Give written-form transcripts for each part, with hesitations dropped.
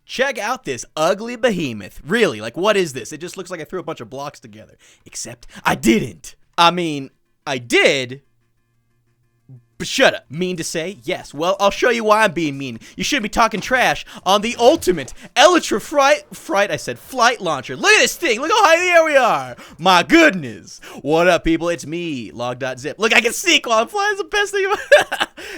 Check out this ugly behemoth. Really, like, what is this? It just looks like I threw a bunch of blocks together. Except I didn't. I mean, I did. But shut up. Mean to say? Yes. Well, I'll show you why I'm being mean. You shouldn't be talking trash on the ultimate Elytra Flight Launcher. Look at this thing. Look how high in the air we are. My goodness. What up, people? It's me, Logdotzip. Look, I can sneak while I'm flying. It's the best thing ever.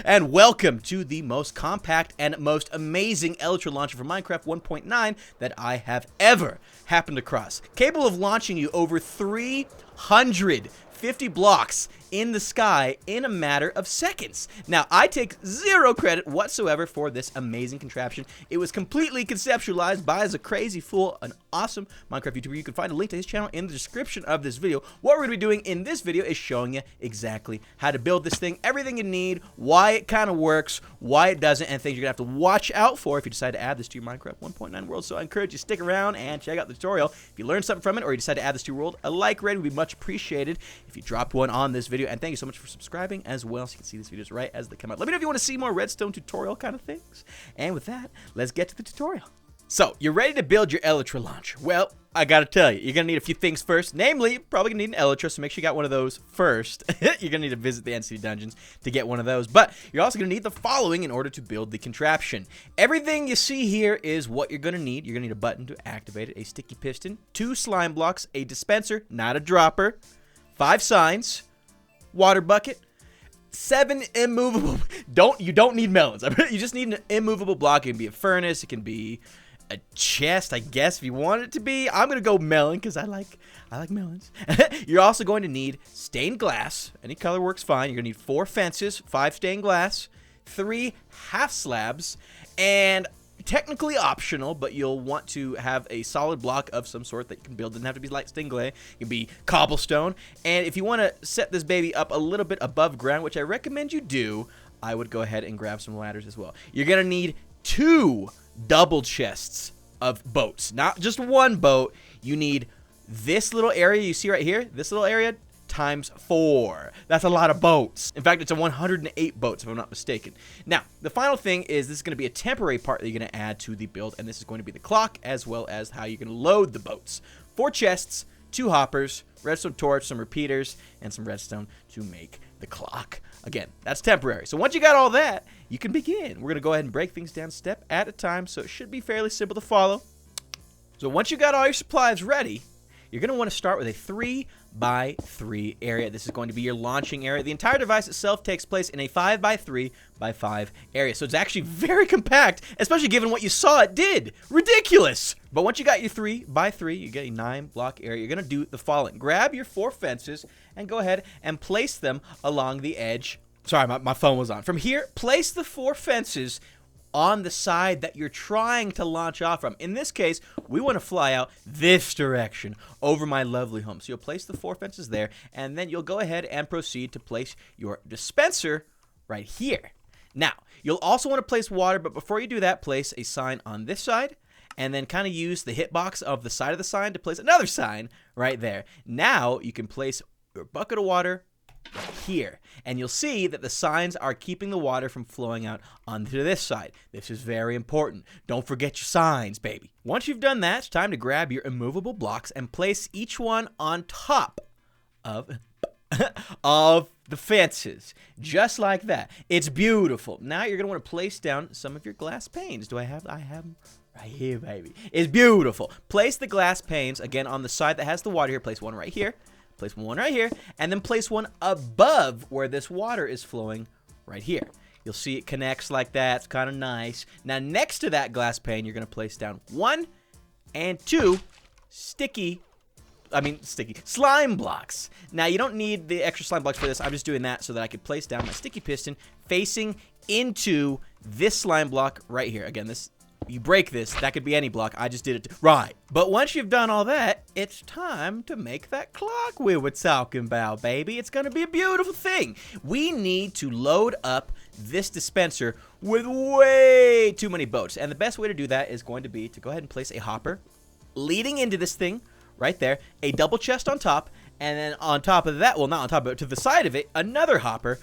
And welcome to the most compact and most amazing Elytra Launcher for Minecraft 1.9 that I have ever happened across. Capable of launching you over 350 blocks in the sky in a matter of seconds. Now, I take zero credit whatsoever for this amazing contraption. It was completely conceptualized by ZaCrazy Fool, an awesome Minecraft YouTuber. You can find a link to his channel in the description of this video. What we're going to be doing in this video is showing you exactly how to build this thing, everything you need, why it kind of works, why it doesn't, and things you're going to have to watch out for if you decide to add this to your Minecraft 1.9 world. So I encourage you to stick around and check out the tutorial. If you learned something from it or you decide to add this to your world, a like rating would be much appreciated if you dropped one on this video. And thank you so much for subscribing as well, so you can see these videos right as they come out. Let me know if you want to see more redstone tutorial kind of things. And with that, let's get to the tutorial. So, you're ready to build your Elytra Launcher. Well, I gotta tell you, you're gonna need a few things first. Namely, you're probably gonna need an Elytra, so make sure you got one of those first. You're gonna need to visit the NC dungeons to get one of those. But you're also gonna need the following in order to build the contraption. Everything you see here is what you're gonna need. You're gonna need a button to activate it, a sticky piston, 2 slime blocks, a dispenser, not a dropper, 5 signs, water bucket, 7 immovable. You don't need melons. You just need an immovable block. It can be a furnace. It can be a chest, I guess, if you want it to be. I'm gonna go melon because I like melons. You're also going to need stained glass. Any color works fine. You're gonna need 4 fences, 5 stained glass, 3 half slabs, and technically optional, but you'll want to have a solid block of some sort that you can build. Doesn't have to be like stained glass. It can be cobblestone. And if you want to set this baby up a little bit above ground, which I recommend you do, I would go ahead and grab some ladders as well. You're gonna need 2 double chests of boats, not just one boat. You need this little area you see right here, this little area, times 4. That's a lot of boats. In fact, it's a 108 boats if I'm not mistaken. Now, the final thing is this is going to be a temporary part that you're going to add to the build, and this is going to be the clock as well as how you're going to load the boats. 4 chests, 2 hoppers, redstone torch, some repeaters, and some redstone to make the clock. Again, that's temporary. So once you got all that, you can begin. We're going to go ahead and break things down step at a time, so it should be fairly simple to follow. So once you got all your supplies ready, you're going to want to start with a 3x3 area. This is going to be your launching area. The entire device itself takes place in a 5x3x5 area. So it's actually very compact, especially given what you saw it did. Ridiculous. But once you got your 3x3, you get a 9-block area. You're going to do the following. Grab your 4 fences and go ahead and place them along the edge. Sorry, my phone was on. From here, place the 4 fences on the side that you're trying to launch off from. In this case, we want to fly out this direction over my lovely home. So you'll place the 4 fences there, and then you'll go ahead and proceed to place your dispenser right here. Now, you'll also want to place water, but before you do that, place a sign on this side, and then kind of use the hitbox of the side of the sign to place another sign right there. Now, you can place your bucket of water here, and you'll see that the signs are keeping the water from flowing out onto this side. This is very important. Don't forget your signs, baby. Once you've done that, it's time to grab your immovable blocks and place each one on top of the fences, just like that. It's beautiful. Now you're gonna want to place down some of your glass panes. I have them right here, baby. It's beautiful. Place the glass panes again on the side that has the water here. Place one right here. Place one right here, and then place one above where this water is flowing right here. You'll see it connects like that. It's kind of nice. Now, next to that glass pane, you're going to place down 1 and 2 slime blocks. Now, you don't need the extra slime blocks for this. I'm just doing that so that I could place down my sticky piston facing into this slime block right here. Again, you break this, that could be any block. I just did it right. But once you've done all that, it's time to make that clock we were talking about, baby. It's gonna be a beautiful thing. We need to load up this dispenser with way too many boats. And the best way to do that is going to be to go ahead and place a hopper leading into this thing right there, a double chest on top, and then on top of that, well, not on top of it, to the side of it, another hopper,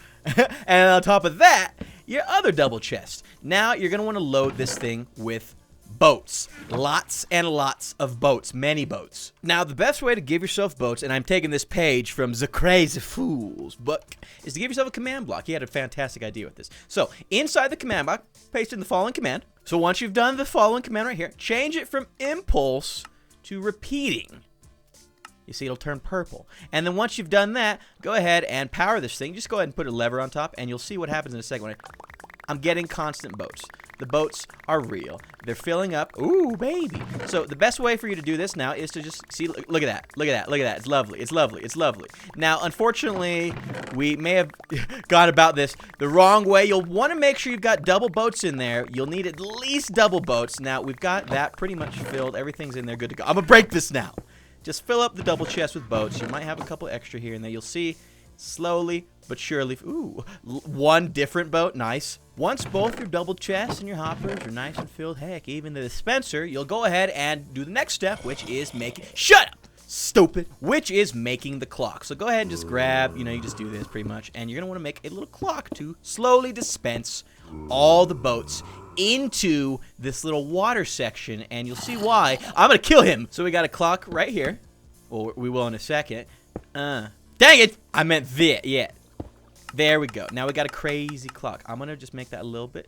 and on top of that, your other double chest. Now, you're going to want to load this thing with boats. Lots and lots of boats. Many boats. Now, the best way to give yourself boats, and I'm taking this page from ZaCrazy Fool's book, is to give yourself a command block. He had a fantastic idea with this. So, inside the command block, paste in the following command. So, once you've done the following command right here, change it from impulse to repeating. You see, it'll turn purple. And then once you've done that, go ahead and power this thing. Just go ahead and put a lever on top, and you'll see what happens in a second. I'm getting constant boats. The boats are real. They're filling up. Ooh, baby. So the best way for you to do this now is to just see, look at that. Look at that. Look at that. It's lovely. It's lovely. It's lovely. Now, unfortunately, we may have gone about this the wrong way. You'll want to make sure you've got double boats in there. You'll need at least double boats. Now, we've got that pretty much filled. Everything's in there good to go. I'm going to break this now. Just fill up the double chest with boats. You might have a couple extra here and there. You'll see slowly but surely. Ooh, one different boat. Nice. Once both your double chests and your hoppers are nice and filled, heck, even the dispenser, you'll go ahead and do the next step, which is making... Shut up! Stupid! Which is making the clock. So go ahead and just grab, you just do this pretty much, and you're going to want to make a little clock to slowly dispense all the boats into this little water section, and you'll see why. I'm going to kill him! So we got a clock right here. Well, we will in a second. Dang it! I meant this, yeah. There we go. Now we got a crazy clock. I'm going to just make that a little bit.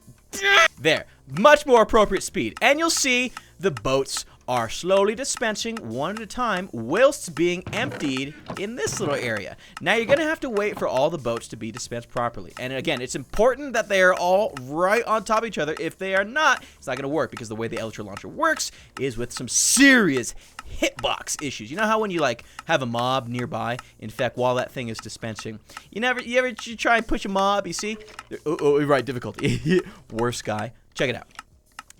There. Much more appropriate speed. And you'll see the boats are slowly dispensing one at a time whilst being emptied in this little area. Now you're going to have to wait for all the boats to be dispensed properly. And again, it's important that they are all right on top of each other. If they are not, it's not going to work because the way the Elytra Launcher works is with some serious hitbox issues. You know how when you have a mob nearby, in fact, while that thing is dispensing, you try and push a mob, you see? Oh, right, difficulty. Worst guy. Check it out.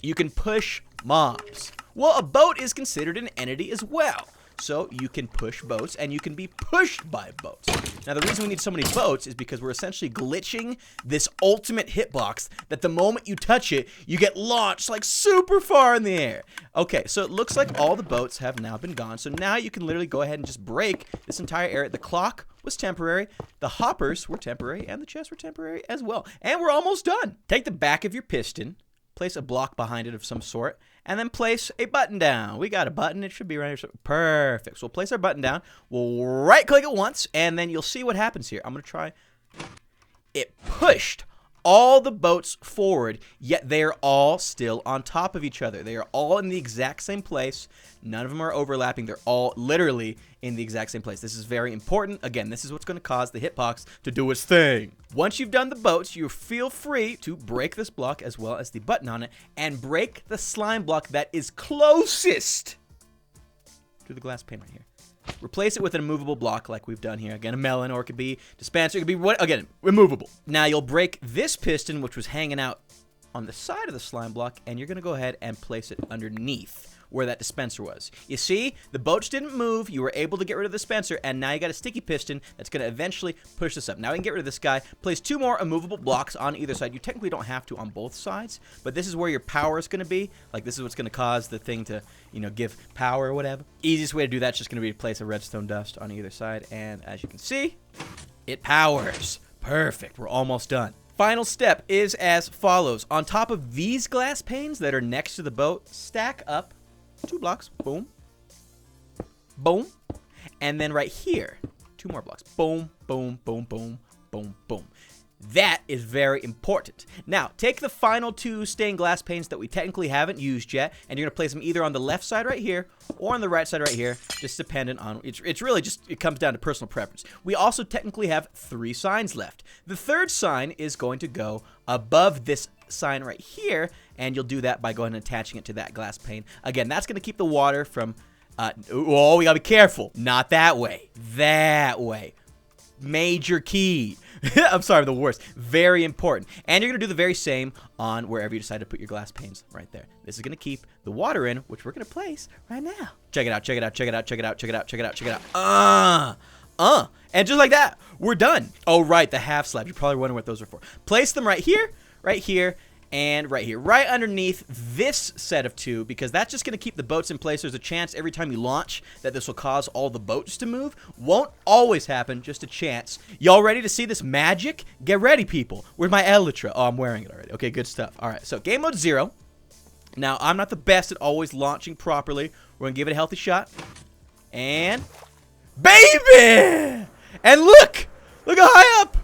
You can push mobs. Well, a boat is considered an entity as well. So you can push boats, and you can be pushed by boats. Now, the reason we need so many boats is because we're essentially glitching this ultimate hitbox that the moment you touch it, you get launched super far in the air. Okay, so it looks like all the boats have now been gone. So now you can literally go ahead and just break this entire area. The clock was temporary, the hoppers were temporary, and the chests were temporary as well. And we're almost done. Take the back of your piston, place a block behind it of some sort, and then place a button down. We got a button. It should be right here. Perfect. So we'll place our button down. We'll right-click it once, and then you'll see what happens here. I'm going to try. It pushed all the boats forward, yet they are all still on top of each other. They are all in the exact same place. None of them are overlapping. They're all literally in the exact same place. This is very important. Again, this is what's going to cause the hitbox to do its thing. Once you've done the boats, you feel free to break this block as well as the button on it and break the slime block that is closest to the glass pane right here. Replace it with an immovable block like we've done here. Again, a melon, or it could be dispenser. It could be, again, removable. Now you'll break this piston, which was hanging out on the side of the slime block, and you're going to go ahead and place it underneath where that dispenser was. You see, the boats didn't move. You were able to get rid of the dispenser, and now you got a sticky piston that's going to eventually push this up. Now we can get rid of this guy. Place 2 more immovable blocks on either side. You technically don't have to on both sides, but this is where your power is going to be. This is what's going to cause the thing to, give power or whatever. Easiest way to do that's just going to be to place a redstone dust on either side, and as you can see, it powers. Perfect. We're almost done. Final step is as follows. On top of these glass panes that are next to the boat, stack up 2 blocks. Boom. Boom. And then right here, 2 more blocks. Boom, boom, boom, boom, boom, boom. That is very important. Now, take the final 2 stained glass panes that we technically haven't used yet, and you're going to place them either on the left side right here or on the right side right here, just dependent on, it's really just, it comes down to personal preference. We also technically have 3 signs left. The 3rd sign is going to go above this sign right here, and you'll do that by going and attaching it to that glass pane. Again, that's going to keep the water from, oh, we got to be careful. Not that way. That way. Major key. I'm sorry, the worst. Very important. And you're going to do the very same on wherever you decide to put your glass panes right there. This is going to keep the water in, which we're going to place right now. Check it out, check it out, check it out, check it out, check it out, check it out, check it out. And just like that, we're done. Oh, right, the half slabs. You're probably wondering what those are for. Place them right here, and right here, right underneath this set of 2, because that's just going to keep the boats in place. There's a chance every time you launch that this will cause all the boats to move. Won't always happen, just a chance. Y'all ready to see this magic? Get ready, people. Where's my Elytra? Oh, I'm wearing it already. Okay, good stuff. All right, so game mode 0. Now, I'm not the best at always launching properly. We're going to give it a healthy shot. And... baby! And look! Look how high up!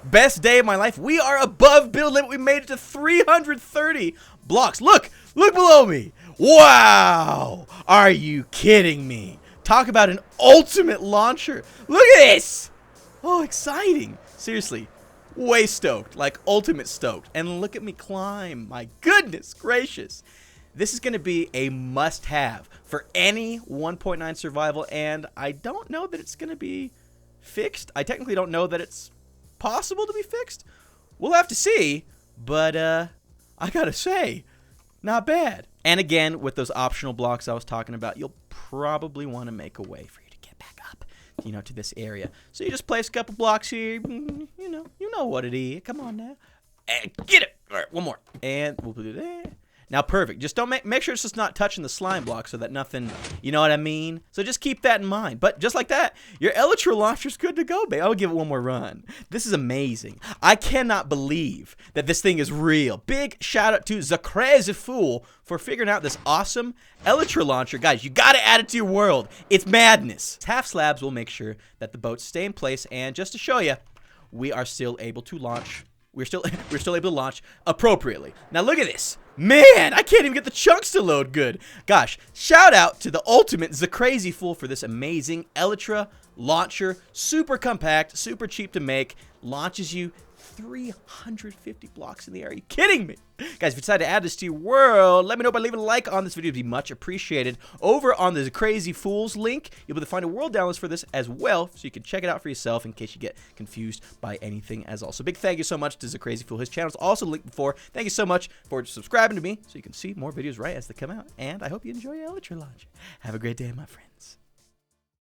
Best day of my life. We are above build limit. We made it to 330 blocks. Look! Look below me! Wow! Are you kidding me? Talk about an ultimate launcher. Look at this! Oh, exciting. Seriously. Way stoked. Like, ultimate stoked. And look at me climb. My goodness gracious. This is going to be a must-have for any 1.9 survival, and I don't know that it's going to be fixed. I technically don't know that it's possible to be fixed. We'll have to see, but I gotta say, not bad. And again, with those optional blocks I was talking about, you'll probably want to make a way for you to get back up, you know, to this area. So you just place a couple blocks here, you know what it is. Come on now. And get it. All right, one more. And we'll do that. Now, perfect. Just don't make sure it's just not touching the slime block so that nothing, you know what I mean? So just keep that in mind. But just like that, your Elytra Launcher's good to go, babe. I'll give it one more run. This is amazing. I cannot believe that this thing is real. Big shout out to ZaCrazy Fool for figuring out this awesome Elytra Launcher. Guys, you got to add it to your world. It's madness. Half slabs will make sure that the boats stay in place. And just to show you, we are still able to launch. We're still able to launch appropriately. Now look at this. Man, I can't even get the chunks to load good. Gosh, shout out to the ultimate ZaCrazy Fool for this amazing Elytra Launcher. Super compact, super cheap to make. Launches you 350 blocks in the air. Are you kidding me? Guys, if you decide to add this to your world, let me know by leaving a like on this video. It'd be much appreciated. Over on the ZaCrazy Fools link, you'll be able to find a world downloads for this as well, so you can check it out for yourself in case you get confused by anything as well. So big thank you so much to ZaCrazy Fool. His channel's also linked before. Thank you so much for subscribing to me so you can see more videos right as they come out. And I hope you enjoy your Elytra Launcher. Have a great day, my friends.